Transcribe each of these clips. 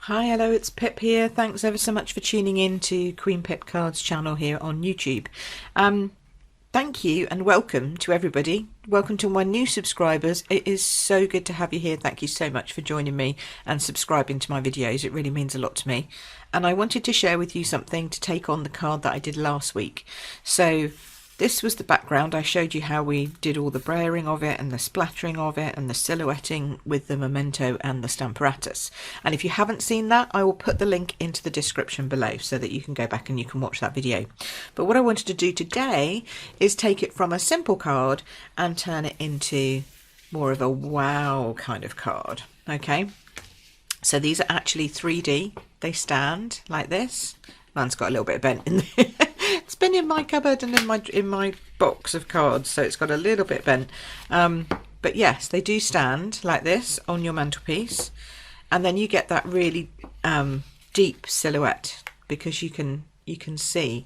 Hi, hello, it's Pip here. Thanks ever so much for tuning in to Queen Pip Cards channel here on YouTube. Thank you and welcome to everybody. Welcome to my new subscribers. It is so good to have you here. Thank you so much for joining me and subscribing to my videos. It really means a lot to me. And I wanted to share with you something to take on the card that I did last week. So this was the background. I showed you how we did all the brayering of it and the splattering of it and the silhouetting with the memento and the stamparatus. And if you haven't seen that, I will put the link into the description below so that you can go back and you can watch that video. But what I wanted to do today is take it from a simple card and turn it into more of a wow kind of card. Okay, so these are actually 3D. They stand like this. Mine's got a little bit bent in there. It's been in my cupboard and in my box of cards, so it's got a little bit bent. But yes, they do stand like this on your mantelpiece, and then you get that really deep silhouette because you can see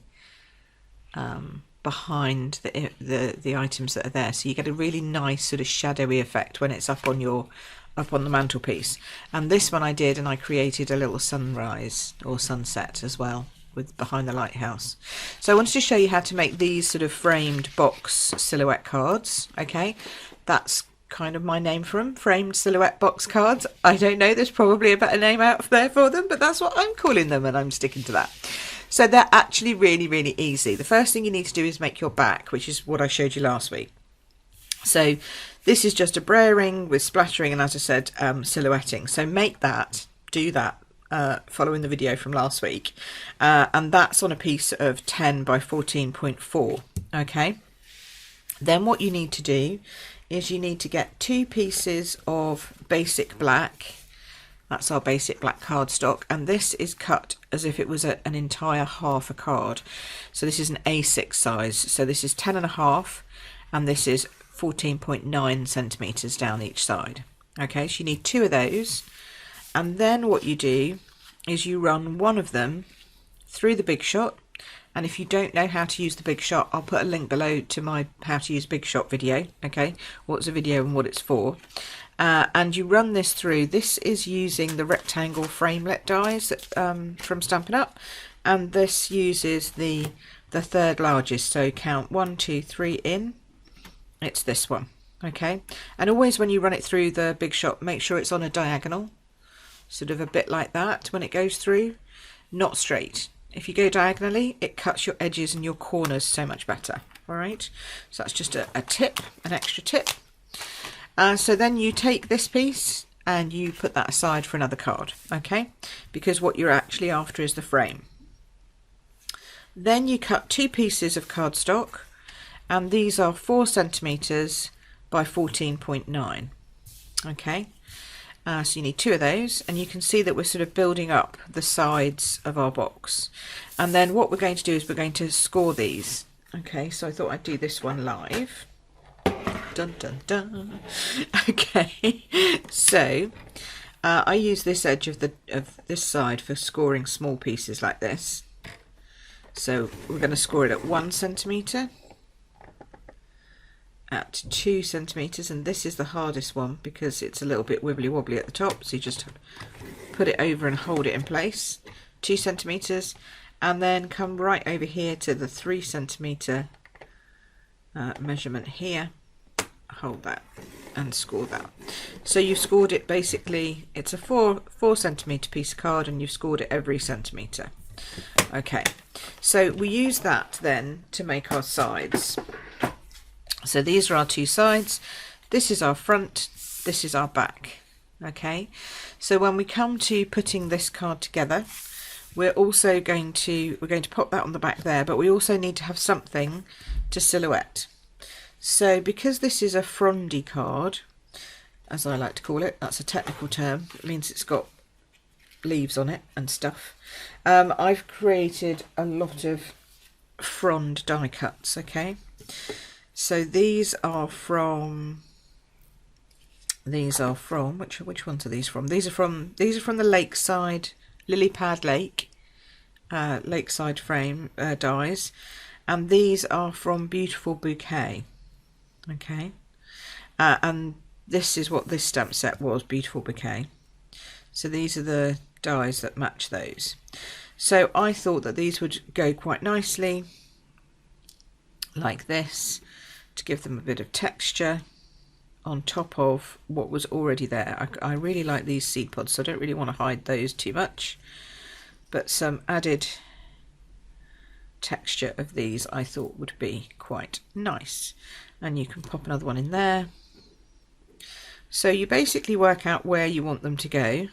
behind the items that are there, so you get a really nice sort of shadowy effect when it's up on the mantelpiece. And this one I did, and I created a little sunrise or sunset as well with behind the lighthouse. So I wanted to show you how to make these sort of framed box silhouette cards. Okay, that's kind of my name for them, framed silhouette box cards. I don't know, there's probably a better name out there for them, but that's what I'm calling them, and I'm sticking to that. So they're actually really easy. The first thing you need to do is make your back, which is what I showed you last week. So this is just a brayering with splattering and, as I said, silhouetting. So make that, do that, following the video from last week, and that's on a piece of 10 by 14.4. okay, then what you need to do is you need to get 2 pieces of basic black. That's our basic black cardstock, and this is cut as if it was an entire half a card. So this is an A6 size, so this is 10.5 and this is 14.9 centimeters down each side. Okay, so you need 2 of those. And then what you do is you run one of them through the Big Shot. And if you don't know how to use the Big Shot, I'll put a link below to my how to use Big Shot video. Okay, what's a video and what it's for. And you run this through. This is using the rectangle framelit dies from Stampin' Up. And this uses the third largest. So count 1, 2, 3 in. It's this one. Okay, and always when you run it through the Big Shot, make sure it's on a diagonal. Sort of a bit like that when it goes through, not straight. If you go diagonally, it cuts your edges and your corners so much better. All right, so that's just a tip, an extra tip. So then you take this piece and you put that aside for another card, okay, because what you're actually after is the frame. Then you cut 2 pieces of cardstock, and these are 4 centimeters by 14.9. okay. So you need 2 of those, and you can see that we're sort of building up the sides of our box. And then what we're going to do is we're going to score these. Okay, so I thought I'd do this one live. Dun dun dun. Okay, so I use this edge of this side for scoring small pieces like this. So we're going to score it at 1 centimeter. At 2 centimeters, and this is the hardest one because it's a little bit wibbly wobbly at the top, so you just put it over and hold it in place. 2 centimeters, and then come right over here to the 3 centimeter measurement here, hold that and score that. So you've scored it, basically it's a 4 centimeter piece of card, and you've scored it every centimeter. Okay, so we use that then to make our sides. So these are our 2 sides. This is our front, this is our back. Okay, so when we come to putting this card together, we're going to pop that on the back there, but we also need to have something to silhouette. So because this is a frondy card, as I like to call it, that's a technical term, it means it's got leaves on it and stuff. I've created a lot of frond die cuts. Okay, so these are from which ones are these from? These are from the Lakeside Lily Pad Lakeside frame dies, and these are from Beautiful Bouquet. Okay, and this is what this stamp set was, Beautiful Bouquet. So these are dies that match those. So I thought that these would go quite nicely like this to give them a bit of texture on top of what was already there. I really like these seed pods, so I don't really want to hide those too much, but some added texture of these I thought would be quite nice. And you can pop another one in there. So you basically work out where you want them to go,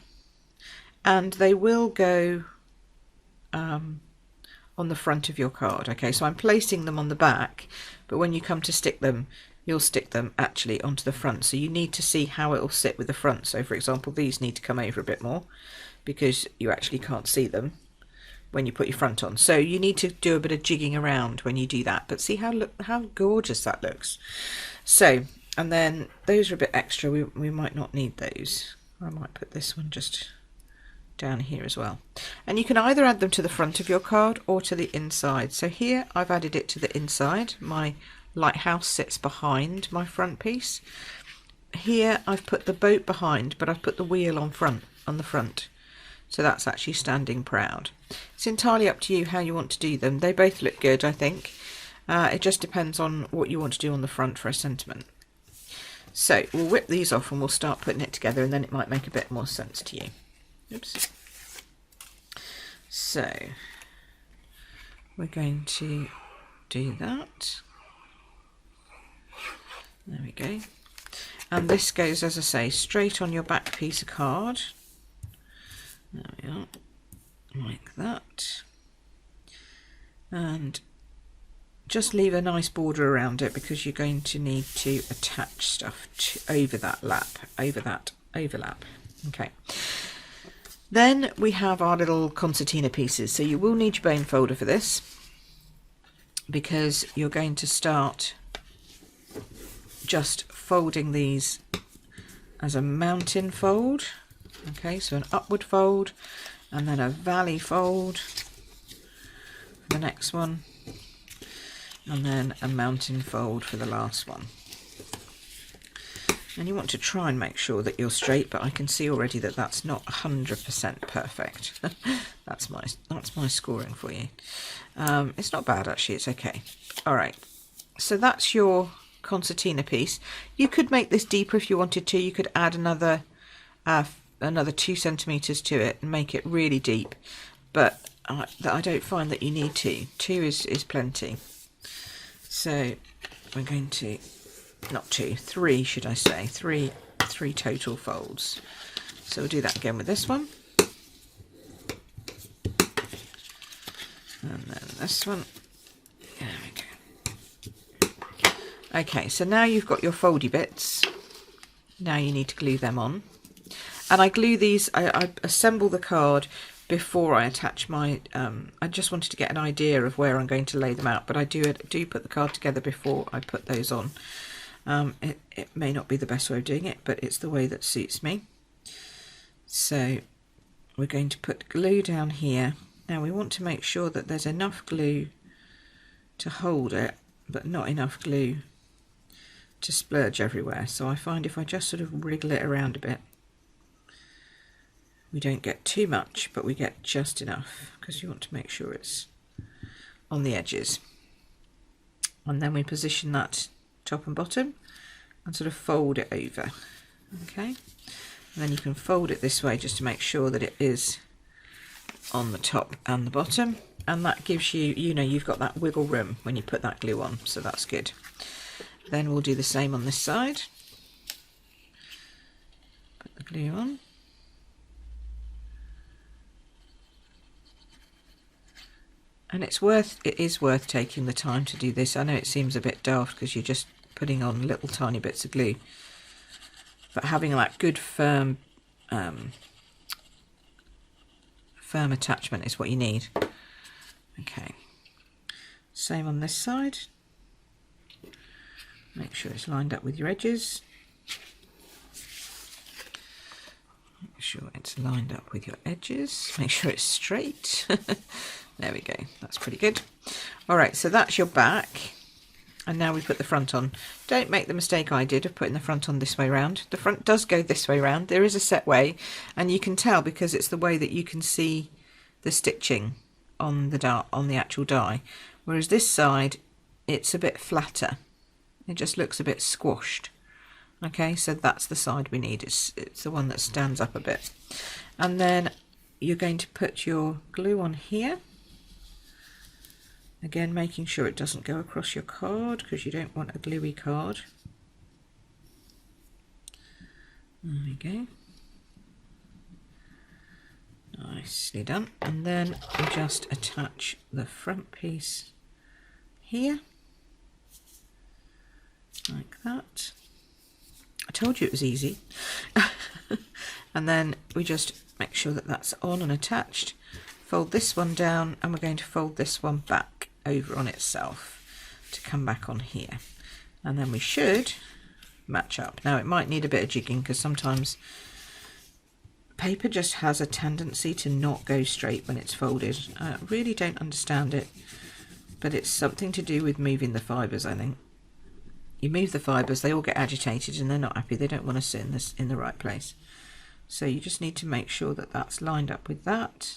and they will go on the front of your card. Okay, so I'm placing them on the back, but when you come to stick them, you'll stick them actually onto the front. So you need to see how it will sit with the front. So for example, these need to come over a bit more because you actually can't see them when you put your front on. So you need to do a bit of jigging around when you do that. But see how gorgeous that looks. So, and then those are a bit extra. We might not need those. I might put this one just down here as well. And you can either add them to the front of your card or to the inside. So here I've added it to the inside. My lighthouse sits behind my front piece. Here I've put the boat behind, but I've put the wheel on the front. So that's actually standing proud. It's entirely up to you how you want to do them. They both look good, I think. It just depends on what you want to do on the front for a sentiment. So we'll whip these off and we'll start putting it together, and then it might make a bit more sense to you. Oops. So we're going to do that. There we go. And this goes, as I say, straight on your back piece of card. There we are, like that. And just leave a nice border around it because you're going to need to attach stuff over that overlap. Okay. Then we have our little concertina pieces. So you will need your bone folder for this because you're going to start just folding these as a mountain fold. Okay, so an upward fold and then a valley fold for the next one, and then a mountain fold for the last one. And you want to try and make sure that you're straight, but I can see already that that's not 100% perfect. that's my scoring for you. It's not bad actually, it's okay. All right, so that's your concertina piece. You could make this deeper if you wanted to. You could add another 2 centimeters to it and make it really deep, but I don't find that you need to. 2 is plenty. So we're going to, not 2, 3 should I say, 3 total folds. So we'll do that again with this one, and then this one. There we go. Okay, so now you've got your foldy bits. Now you need to glue them on. And I glue these, I assemble the card before I attach my, I just wanted to get an idea of where I'm going to lay them out, but I do put the card together before I put those on. It may not be the best way of doing it, but it's the way that suits me. So we're going to put glue down here. Now we want to make sure that there's enough glue to hold it, but not enough glue to splurge everywhere. So I find if I just sort of wriggle it around a bit, we don't get too much, but we get just enough because you want to make sure it's on the edges. And then we position that top and bottom and sort of fold it over. Okay, and then you can fold it this way just to make sure that it is on the top and the bottom, and that gives you, you've got that wiggle room when you put that glue on, so that's good. Then we'll do the same on this side. Put the glue on. And it is worth taking the time to do this. I know it seems a bit daft because you're just putting on little tiny bits of glue, but having that good firm attachment is what you need. Okay, same on this side. Make sure it's lined up with your edges. Make sure it's lined up with your edges. Make sure it's straight. There we go, that's pretty good. All right, so that's your back. And now we put the front on. Don't make the mistake I did of putting the front on this way round. The front does go this way round. There is a set way, and you can tell because it's the way that you can see the stitching on the actual die. Whereas this side, it's a bit flatter. It just looks a bit squashed. Okay, so that's the side we need. It's the one that stands up a bit. And then you're going to put your glue on here. Again, making sure it doesn't go across your card because you don't want a gluey card. There we go. Nicely done. And then we just attach the front piece here, like that. I told you it was easy. And then we just make sure that that's on and attached. Fold this one down, and we're going to fold this one back over on itself to come back on here, and then we should match up. Now it might need a bit of jigging because sometimes paper just has a tendency to not go straight when it's folded. I really don't understand it, but it's something to do with moving the fibres. I think you move the fibres, they all get agitated and they're not happy. They don't want to sit in the right place. So you just need to make sure that that's lined up with that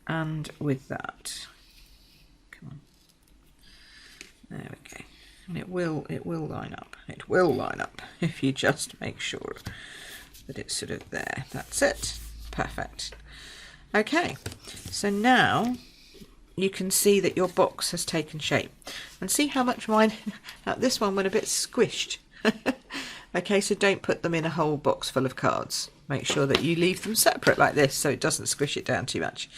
and with that. There we go, and it will line up. It will line up if you just make sure that it's sort of there. That's it. Perfect. Okay, so now you can see that your box has taken shape, and see how much mine. This one went a bit squished. Okay, so don't put them in a whole box full of cards. Make sure that you leave them separate like this so it doesn't squish it down too much.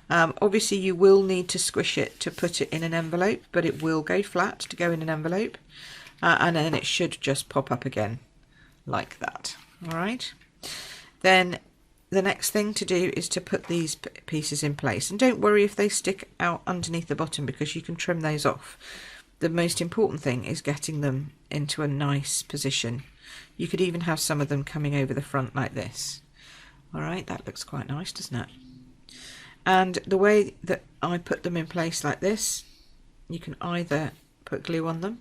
Obviously you will need to squish it to put it in an envelope, but it will go flat to go in an envelope, and then it should just pop up again like that. All right, then the next thing to do is to put these pieces in place, and don't worry if they stick out underneath the bottom because you can trim those off. The most important thing is getting them into a nice position. You could even have some of them coming over the front like this. All right, that looks quite nice, doesn't it? And the way that I put them in place like this, you can either put glue on them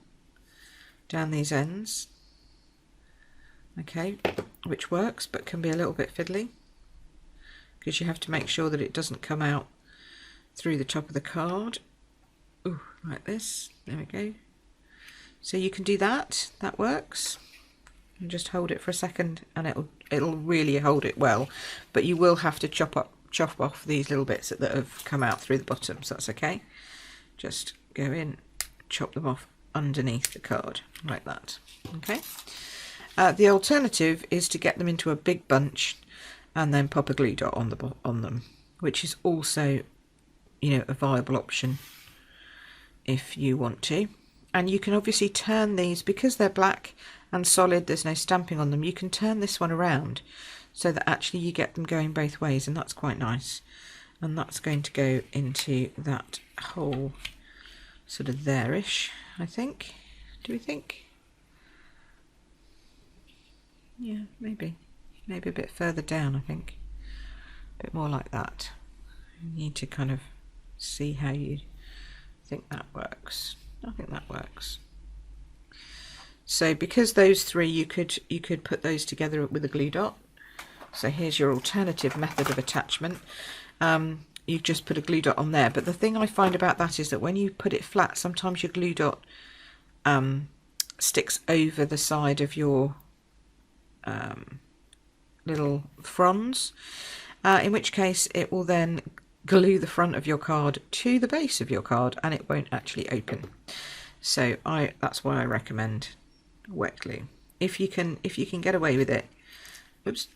down these ends, okay, which works but can be a little bit fiddly because you have to make sure that it doesn't come out through the top of the card. Ooh, like this. There we go. So you can do that. That works. And just hold it for a second, and it'll really hold it well. But you will have to chop off these little bits that have come out through the bottom. So that's okay. Just go in, chop them off underneath the card like that. Okay. The alternative is to get them into a big bunch and then pop a glue dot on them, which is also, you know, a viable option if you want to. And you can obviously turn these, because they're black and solid, there's no stamping on them, you can turn this one around so that actually you get them going both ways, and that's quite nice. And that's going to go into that hole sort of there-ish, I think. Do we think? Yeah, maybe a bit further down, I think. A bit more like that. You need to kind of see how you think that works. I think that works. So because those three, you could put those together with a glue dot. So here's your alternative method of attachment. You just put a glue dot on there, but the thing I find about that is that when you put it flat, sometimes your glue dot sticks over the side of your little fronds, in which case it will then glue the front of your card to the base of your card and it won't actually open. So that's why I recommend wet glue. If you can get away with it, oops,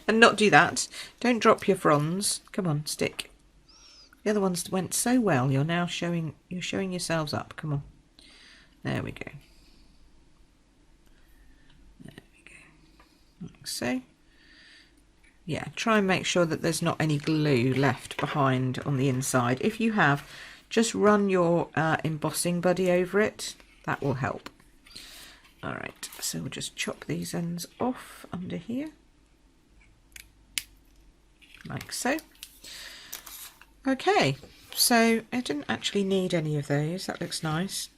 and not do that. Don't drop your fronds. Come on, stick. The other ones went so well. You're now showing yourselves up. Come on. There we go. There we go. Like so. Yeah, try and make sure that there's not any glue left behind on the inside. If you have, just run your embossing buddy over it. That will help. All right, so we'll just chop these ends off under here, like so. Okay, so I didn't actually need any of those. That looks nice.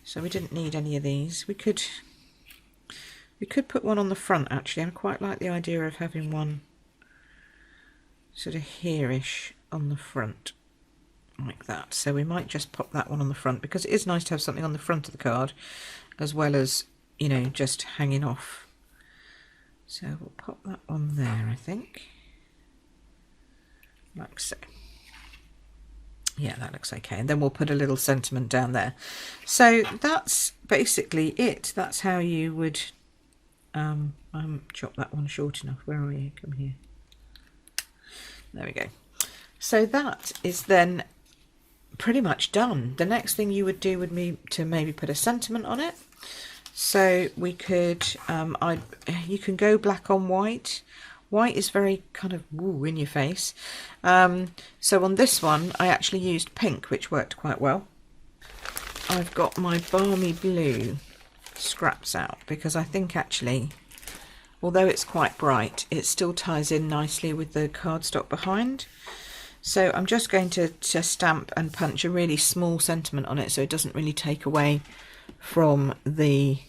So we didn't need any of these. We could put one on the front actually. I quite like the idea of having one sort of here-ish on the front like that. So we might just pop that one on the front because it is nice to have something on the front of the card as well as, you know, just hanging off. So we'll pop that on there, I think, like so. Yeah, that looks okay. And then we'll put a little sentiment down there. So that's basically it. That's how you would chop that one short enough. Where are you? Come here. There we go. So that is then pretty much done. The next thing you would do would be to maybe put a sentiment on it. So we could, you can go black on white. White is very kind of woo in your face. So on this one, I actually used pink, which worked quite well. I've got my balmy blue scraps out because I think actually, although it's quite bright, it still ties in nicely with the cardstock behind. So I'm just going to stamp and punch a really small sentiment on it so it doesn't really take away from the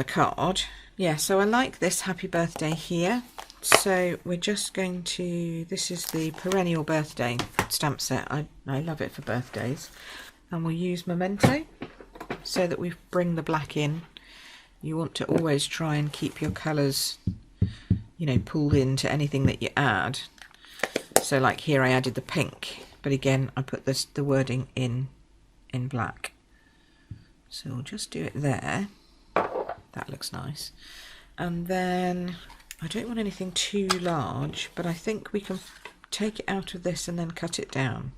card. Yeah, so I like this happy birthday here. So we're just going to, this is the perennial birthday stamp set. I love it for birthdays. And we'll use Memento so that we bring the black in. You want to always try and keep your colours, you know, pulled into anything that you add. So like here I added the pink, but again I put the wording in black. So we'll just do it there. That looks nice. And then I don't want anything too large, but I think we can take it out of this and then cut it down.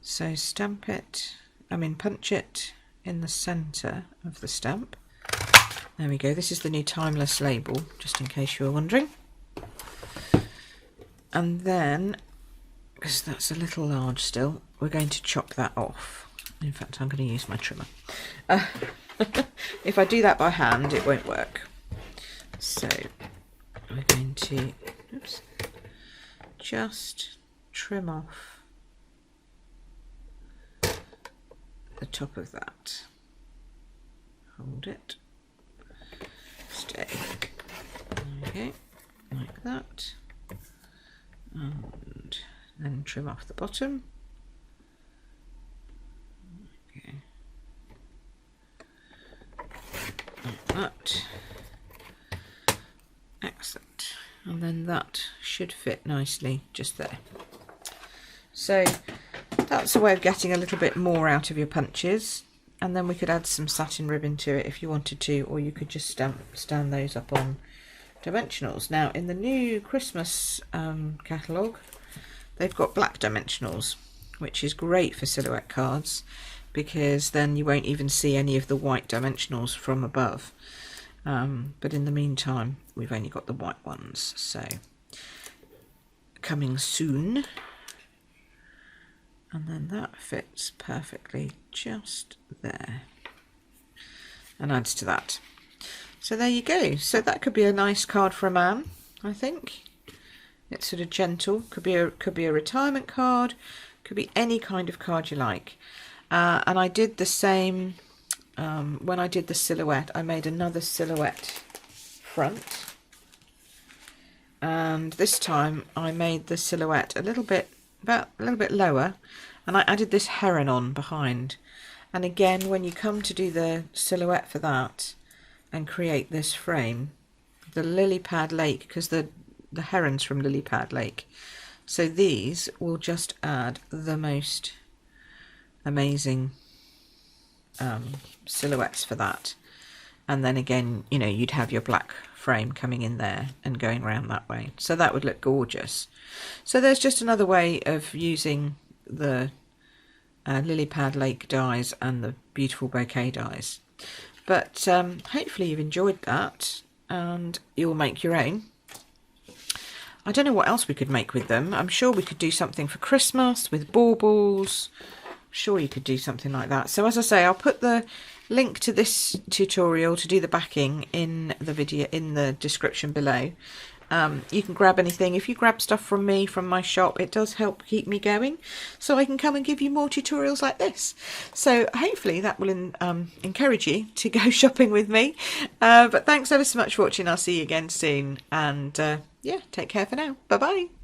So stamp it, punch it in the centre of the stamp. There we go. This is the new Timeless label, just in case you were wondering. And then, because that's a little large still, we're going to chop that off. In fact, I'm going to use my trimmer. If I do that by hand, it won't work. So we're going to just trim off the top of that. Hold it. Stay. Okay, like that. And then trim off the bottom. Okay. Like that. Excellent. And then that should fit nicely just there. So that's a way of getting a little bit more out of your punches. And then we could add some satin ribbon to it if you wanted to, or you could just stand those up on dimensionals. Now in the new Christmas catalogue, they've got black dimensionals, which is great for silhouette cards because then you won't even see any of the white dimensionals from above. But in the meantime, we've only got the white ones, so coming soon. And then that fits perfectly just there and adds to that. So there you go. So that could be a nice card for a man, I think. It's sort of gentle. Could be a retirement card. Could be any kind of card you like. And I did the same when I did the silhouette. I made another silhouette front, and this time I made the silhouette a little bit lower, and I added this heron on behind. And again, when you come to do the silhouette for that and create this frame, the lily pad lake, because the heron's from Lily Pad Lake, so these will just add the most amazing silhouettes for that. And then again, you know, you'd have your black frame coming in there and going around that way, so that would look gorgeous. So there's just another way of using the Lily Pad Lake dies and the beautiful bouquet dies. But hopefully you've enjoyed that and you'll make your own. I don't know what else we could make with them. I'm sure we could do something for Christmas with baubles. I'm sure you could do something like that. So as I say, I'll put the link to this tutorial to do the backing in the video in the description below. You can grab anything. If you grab stuff from me, from my shop, it does help keep me going, so I can come and give you more tutorials like this. So hopefully that will encourage you to go shopping with me. But thanks ever so much for watching. I'll see you again soon, and yeah, take care for now. Bye bye.